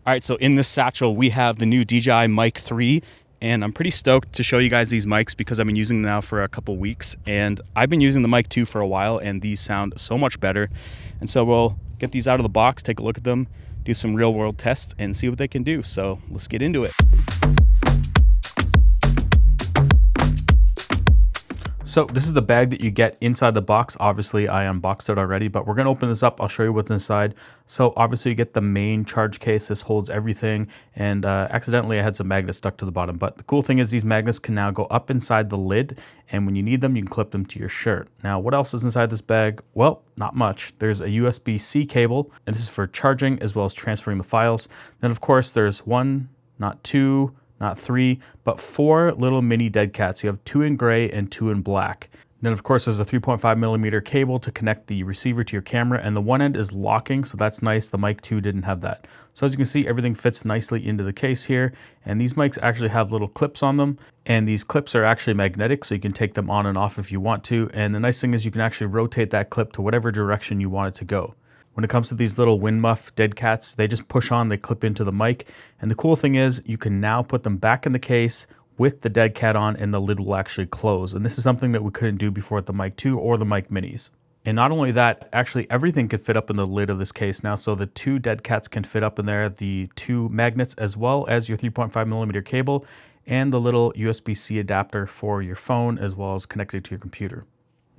All right, so in this satchel, we have the new DJI Mic 3, and I'm pretty stoked to show you guys these mics because I've been using them now for a couple weeks, and I've been using the Mic 2 for a while, and these sound so much better. And so we'll get these out of the box, take a look at them, do some real world tests, and see what they can do. So let's get into it. So this is the bag that you get inside the box. Obviously I unboxed it already, but we're gonna open this up. I'll show you what's inside. So obviously you get the main charge case. This holds everything, and accidentally I had some magnets stuck to the bottom. But the cool thing is these magnets can now go up inside the lid, and when you need them, you can clip them to your shirt. Now, what else is inside this bag? Well, not much. There's a USB-C cable, and this is for charging as well as transferring the files. Then of course there's one, not two, not three, but four little mini dead cats. You have two in gray and two in black. Then of course there's a 3.5mm cable to connect the receiver to your camera, and the one end is locking, so that's nice. The Mic 2 didn't have that. So as you can see, everything fits nicely into the case here, and these mics actually have little clips on them, and these clips are actually magnetic, so you can take them on and off if you want to. And the nice thing is you can actually rotate that clip to whatever direction you want it to go. When it comes to these little wind muff dead cats, they just push on, they clip into the mic. And the cool thing is you can now put them back in the case with the dead cat on, and the lid will actually close. And this is something that we couldn't do before with the Mic 2 or the Mic Minis. And not only that, actually everything can fit up in the lid of this case now. So the two dead cats can fit up in there, the two magnets, as well as your 3.5mm cable and the little USB-C adapter for your phone, as well as connected to your computer.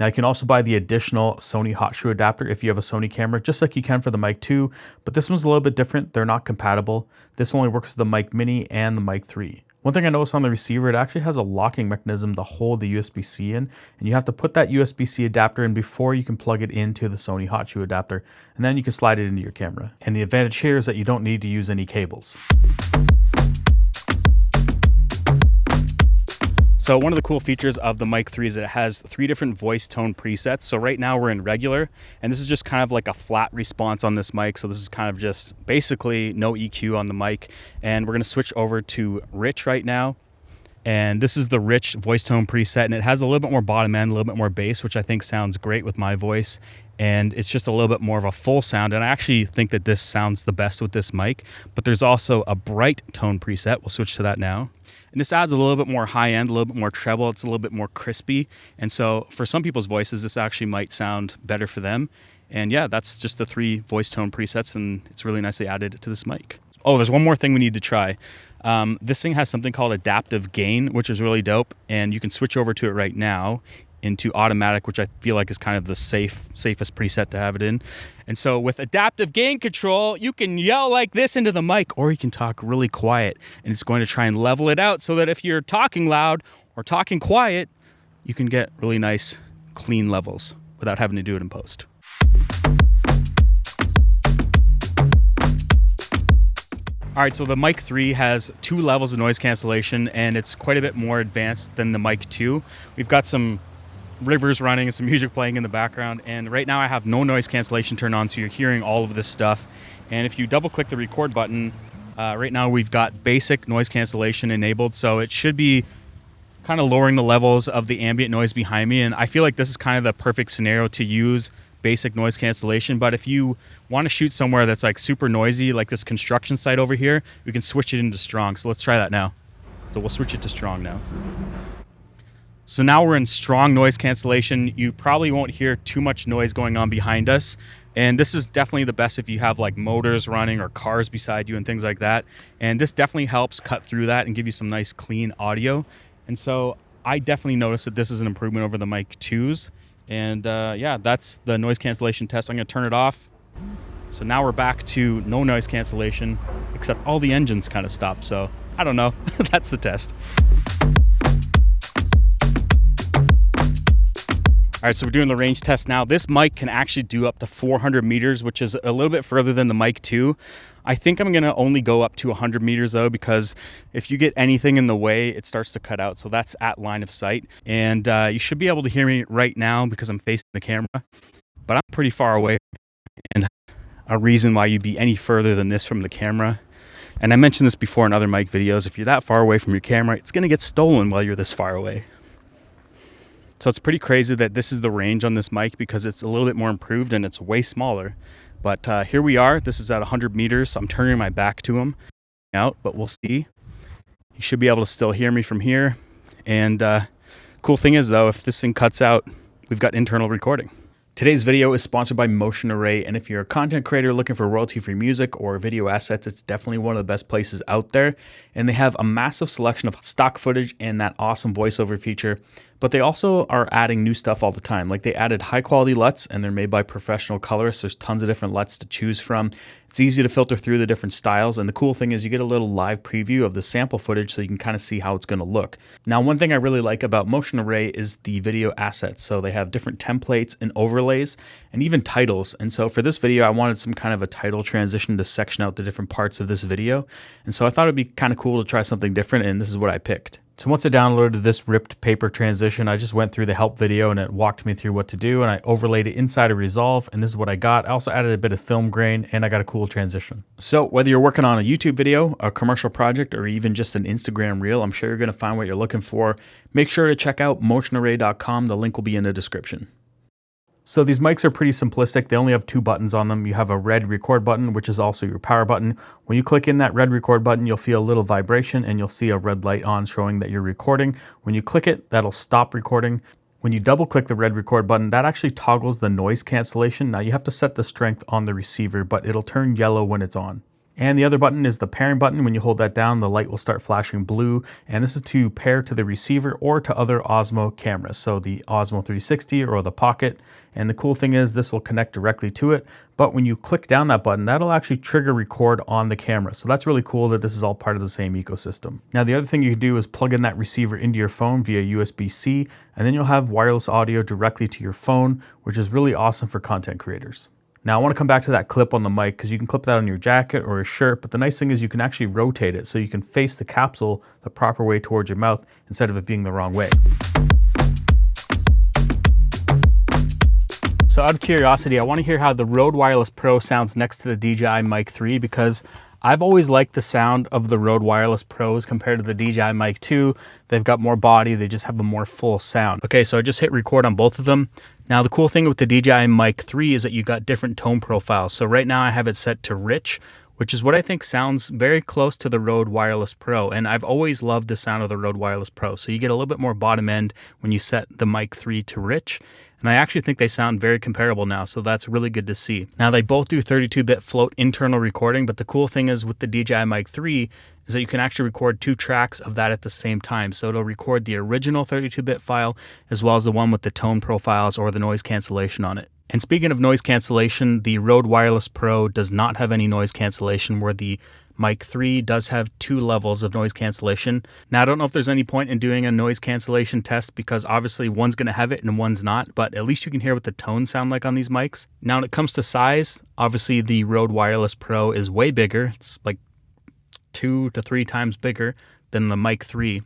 Now you can also buy the additional Sony hotshoe adapter if you have a Sony camera, just like you can for the Mic 2, but this one's a little bit different. They're not compatible. This only works with the Mic Mini and the Mic 3. One thing I noticed on the receiver, it actually has a locking mechanism to hold the USB-C in, and you have to put that USB-C adapter in before you can plug it into the Sony hotshoe adapter, and then you can slide it into your camera. And the advantage here is that you don't need to use any cables. So one of the cool features of the Mic 3 is that it has 3 different voice tone presets. So right now we're in regular, and this is just kind of like a flat response on this mic. So this is kind of just basically no EQ on the mic. And we're gonna switch over to rich right now. And this is the rich voice tone preset, and it has a little bit more bottom end, a little bit more bass, which I think sounds great with my voice. And it's just a little bit more of a full sound, and I actually think that this sounds the best with this mic. But there's also a bright tone preset. We'll switch to that now. And this adds a little bit more high end, a little bit more treble. It's a little bit more crispy. And so for some people's voices, this actually might sound better for them. And yeah, that's just the 3 voice tone presets, and it's really nicely added to this mic. Oh, there's one more thing we need to try. This thing has something called adaptive gain, which is really dope. And you can switch over to it right now into automatic, which I feel like is kind of the safest preset to have it in. And so with adaptive gain control, you can yell like this into the mic, or you can talk really quiet, and it's going to try and level it out so that if you're talking loud or talking quiet, you can get really nice, clean levels without having to do it in post. All right, so the Mic 3 has 2 levels of noise cancellation, and it's quite a bit more advanced than the Mic 2. We've got some rivers running and some music playing in the background, and right now I have no noise cancellation turned on, so you're hearing all of this stuff. And if you double click the record button, right now we've got basic noise cancellation enabled, so it should be kind of lowering the levels of the ambient noise behind me. And I feel like this is kind of the perfect scenario to use basic noise cancellation. But if you want to shoot somewhere that's like super noisy, like this construction site over here, we can switch it into strong. So let's try that now. So we'll switch it to strong now. So now we're in strong noise cancellation. You probably won't hear too much noise going on behind us. And this is definitely the best if you have like motors running or cars beside you and things like that. And this definitely helps cut through that and give you some nice clean audio. And so I definitely noticed that this is an improvement over the Mic 2s. And yeah, that's the noise cancellation test. I'm gonna turn it off. So now we're back to no noise cancellation, except all the engines kind of stopped. So I don't know, that's the test. All right, so we're doing the range test now. This mic can actually do up to 400 meters, which is a little bit further than the Mic 2. I think I'm gonna only go up to 100 meters though, because if you get anything in the way, it starts to cut out. So that's at line of sight. And you should be able to hear me right now because I'm facing the camera, but I'm pretty far away. And a reason why you'd be any further than this from the camera, and I mentioned this before in other mic videos, if you're that far away from your camera, it's gonna get stolen while you're this far away. So it's pretty crazy that this is the range on this mic because it's a little bit more improved and it's way smaller. But here we are. This is at 100 meters. So I'm turning my back to him out, but we'll see. You should be able to still hear me from here. And cool thing is though, if this thing cuts out, we've got internal recording. Today's video is sponsored by Motion Array, and if you're a content creator looking for royalty-free music or video assets, it's definitely one of the best places out there. And they have a massive selection of stock footage and that awesome voiceover feature, but they also are adding new stuff all the time. Like they added high-quality LUTs, and they're made by professional colorists. There's tons of different LUTs to choose from. It's easy to filter through the different styles, and the cool thing is you get a little live preview of the sample footage so you can kind of see how it's going to look. Now, one thing I really like about Motion Array is the video assets. So they have different templates and overlays and even titles. And so for this video, I wanted some kind of a title transition to section out the different parts of this video. And so I thought it'd be kind of cool to try something different, and this is what I picked. So once I downloaded this ripped paper transition, I just went through the help video and it walked me through what to do, and I overlaid it inside of Resolve, and this is what I got. I also added a bit of film grain, and I got a cool transition. So whether you're working on a YouTube video, a commercial project, or even just an Instagram reel, I'm sure you're going to find what you're looking for. Make sure to check out motionarray.com. The link will be in the description. So these mics are pretty simplistic. They only have two buttons on them. You have a red record button, which is also your power button. When you click in that red record button, you'll feel a little vibration and you'll see a red light on showing that you're recording. When you click it, that'll stop recording. When you double click the red record button, that actually toggles the noise cancellation. Now you have to set the strength on the receiver, but it'll turn yellow when it's on. And the other button is the pairing button. When you hold that down, the light will start flashing blue. And this is to pair to the receiver or to other Osmo cameras. So the Osmo 360 or the Pocket. And the cool thing is this will connect directly to it. But when you click down that button, that'll actually trigger record on the camera. So that's really cool that this is all part of the same ecosystem. Now, the other thing you can do is plug in that receiver into your phone via USB-C, and then you'll have wireless audio directly to your phone, which is really awesome for content creators. Now I want to come back to that clip on the mic because you can clip that on your jacket or a shirt, but the nice thing is you can actually rotate it so you can face the capsule the proper way towards your mouth instead of it being the wrong way. So out of curiosity, I want to hear how the Rode Wireless Pro sounds next to the DJI Mic 3 because I've always liked the sound of the Rode Wireless Pros compared to the DJI Mic 2. They've got more body, they just have a more full sound. Okay, so I just hit record on both of them. Now the cool thing with the DJI Mic 3 is that you got different tone profiles. So right now I have it set to rich, which is what I think sounds very close to the Rode Wireless Pro. And I've always loved the sound of the Rode Wireless Pro. So you get a little bit more bottom end when you set the Mic 3 to rich. And I actually think they sound very comparable now, so that's really good to see. Now they both do 32-bit float internal recording, but the cool thing is with the DJI Mic 3 is that you can actually record two tracks of that at the same time. So it'll record the original 32-bit file as well as the one with the tone profiles or the noise cancellation on it. And speaking of noise cancellation, the Rode Wireless Pro does not have any noise cancellation, where the Mic 3 does have 2 levels of noise cancellation. Now, I don't know if there's any point in doing a noise cancellation test because obviously one's going to have it and one's not, but at least you can hear what the tones sound like on these mics. Now, when it comes to size, obviously the Rode Wireless Pro is way bigger. It's like 2 to 3 times bigger than the Mic 3.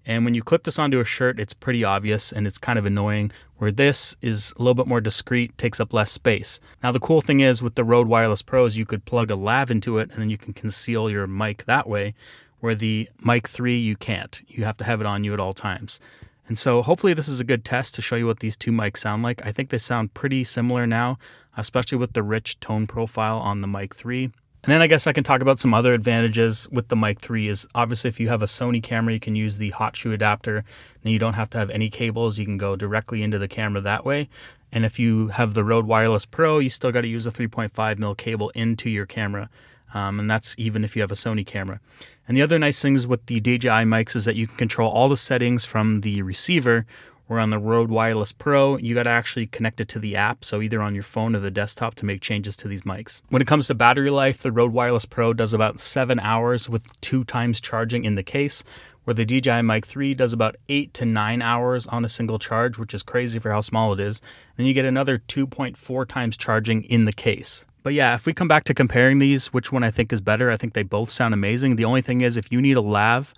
And when you clip this onto a shirt, it's pretty obvious and it's kind of annoying, where this is a little bit more discreet, takes up less space. Now, the cool thing is with the Rode Wireless Pros, you could plug a lav into it and then you can conceal your mic that way, where the Mic 3, you can't. You have to have it on you at all times. And so hopefully this is a good test to show you what these two mics sound like. I think they sound pretty similar now, especially with the rich tone profile on the Mic 3. And then I guess I can talk about some other advantages with the Mic 3 is obviously if you have a Sony camera, you can use the hotshoe adapter and you don't have to have any cables. You can go directly into the camera that way. And if you have the Rode Wireless Pro, you still got to use a 3.5mm cable into your camera. And that's even if you have a Sony camera. And the other nice things with the DJI mics is that you can control all the settings from the receiver, where on the Rode Wireless Pro, you got to actually connect it to the app, so either on your phone or the desktop to make changes to these mics. When it comes to battery life, the Rode Wireless Pro does about 7 hours with 2 times charging in the case, where the DJI Mic 3 does about 8 to 9 hours on a single charge, which is crazy for how small it is. Then you get another 2.4 times charging in the case. But yeah, if we come back to comparing these, which one I think is better, I think they both sound amazing. The only thing is if you need a lav,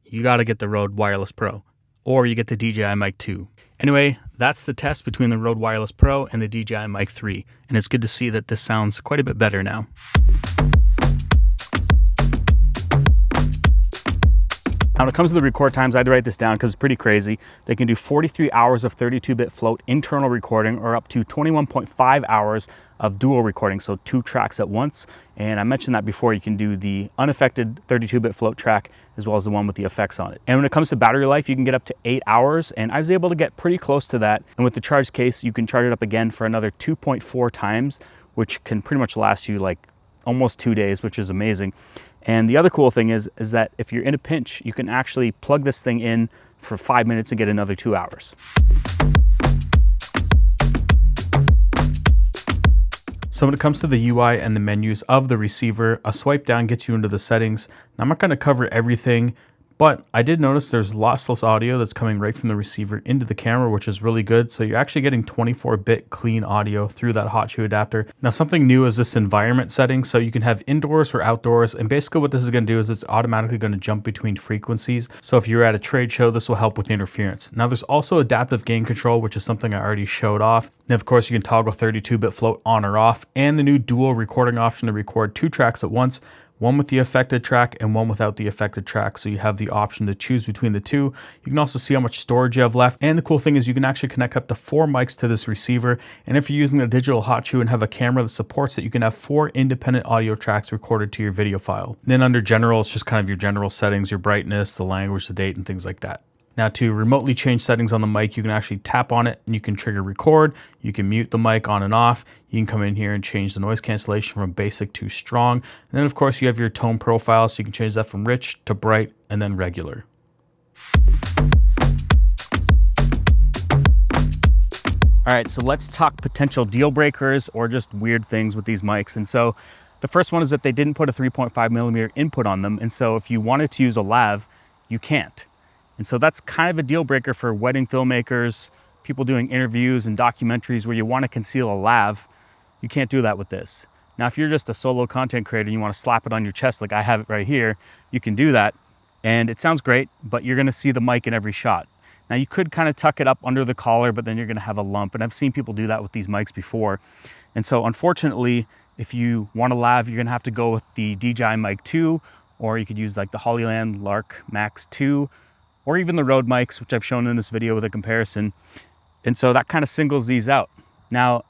you got to get the Rode Wireless Pro, or you get the DJI Mic 2. Anyway, that's the test between the Rode Wireless Pro and the DJI Mic 3, and it's good to see that this sounds quite a bit better now. Now, when it comes to the record times, I had to write this down because it's pretty crazy. They can do 43 hours of 32-bit float internal recording or up to 21.5 hours of dual recording, so 2 tracks at once. And I mentioned that before, you can do the unaffected 32-bit float track as well as the one with the effects on it. And when it comes to battery life, you can get up to 8 hours, and I was able to get pretty close to that. And with the charge case, you can charge it up again for another 2.4 times, which can pretty much last you like almost 2 days, which is amazing. And the other cool thing is that if you're in a pinch, you can actually plug this thing in for 5 minutes and get another 2 hours. So when it comes to the UI and the menus of the receiver, a swipe down gets you into the settings. Now, I'm not going to cover everything, but I did notice there's lossless audio that's coming right from the receiver into the camera, which is really good. So you're actually getting 24-bit clean audio through that hotshoe adapter. Now, something new is this environment setting. So you can have indoors or outdoors. And basically what this is going to do is it's automatically going to jump between frequencies. So if you're at a trade show, this will help with interference. Now, there's also adaptive gain control, which is something I already showed off. And of course, you can toggle 32-bit float on or off, and the new dual recording option to record 2 tracks at once, one with the affected track and one without the affected track. So you have the option to choose between the two. You can also see how much storage you have left. And the cool thing is you can actually connect up to 4 mics to this receiver. And if you're using a digital hotshoe and have a camera that supports it, you can have 4 independent audio tracks recorded to your video file. And then under general, it's just kind of your general settings, your brightness, the language, the date, and things like that. Now, to remotely change settings on the mic, you can actually tap on it and you can trigger record. You can mute the mic on and off. You can come in here and change the noise cancellation from basic to strong. And then of course you have your tone profile, so you can change that from rich to bright and then regular. All right, so let's talk potential deal breakers or just weird things with these mics. And so the first one is that they didn't put a 3.5mm input on them. And so if you wanted to use a lav, you can't. And so that's kind of a deal breaker for wedding filmmakers, people doing interviews and documentaries where you want to conceal a lav. You can't do that with this. Now, if you're just a solo content creator and you want to slap it on your chest like I have it right here, you can do that. And it sounds great, but you're going to see the mic in every shot. Now, you could kind of tuck it up under the collar, but then you're going to have a lump. And I've seen people do that with these mics before. And so unfortunately, if you want a lav, you're going to have to go with the DJI Mic 2, or you could use like the Hollyland Lark Max 2, or even the Rode mics, which I've shown in this video with a comparison. And so that kind of singles these out. Now,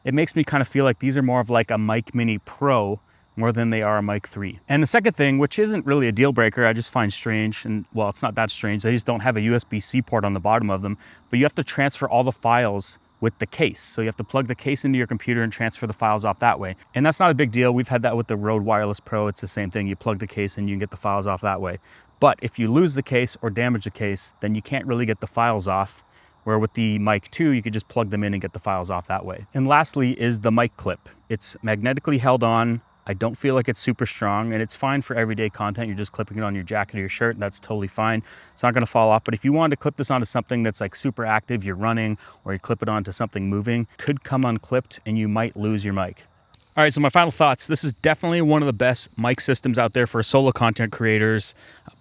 it makes me kind of feel like these are more of like a Mic Mini Pro more than they are a Mic 3. And the second thing, which isn't really a deal breaker, I just find strange, and well, it's not that strange, they just don't have a USB-C port on the bottom of them, but you have to transfer all the files with the case. So you have to plug the case into your computer and transfer the files off that way. And that's not a big deal. We've had that with the Rode Wireless Pro. It's the same thing. You plug the case and you can get the files off that way. But if you lose the case or damage the case, then you can't really get the files off, where with the Mic 2, you could just plug them in and get the files off that way. And lastly is the mic clip. It's magnetically held on. I don't feel like it's super strong, and it's fine for everyday content. You're just clipping it on your jacket or your shirt, and that's totally fine. It's not gonna fall off, but if you wanted to clip this onto something that's like super active, you're running, or you clip it onto something moving, could come unclipped and you might lose your mic. All right, so my final thoughts. This is definitely one of the best mic systems out there for solo content creators,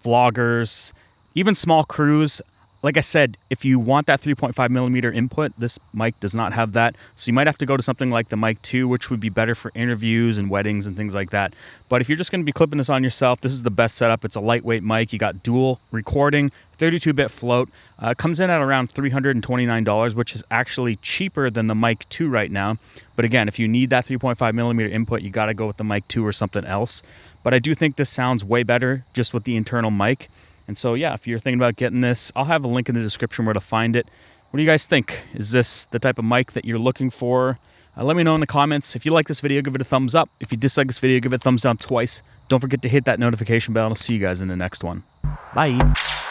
vloggers, even small crews. Like I said, if you want that 3.5mm input, this mic does not have that. So you might have to go to something like the Mic 2, which would be better for interviews and weddings and things like that. But if you're just gonna be clipping this on yourself, this is the best setup. It's a lightweight mic. You got dual recording, 32-bit float. Comes in at around $329, which is actually cheaper than the Mic 2 right now. But again, if you need that 3.5mm input, you gotta go with the Mic 2 or something else. But I do think this sounds way better just with the internal mic. And so, yeah, if you're thinking about getting this, I'll have a link in the description where to find it. What do you guys think? Is this the type of mic that you're looking for? Let me know in the comments. If you like this video, give it a thumbs up. If you dislike this video, give it a thumbs down twice. Don't forget to hit that notification bell, and I'll see you guys in the next one. Bye.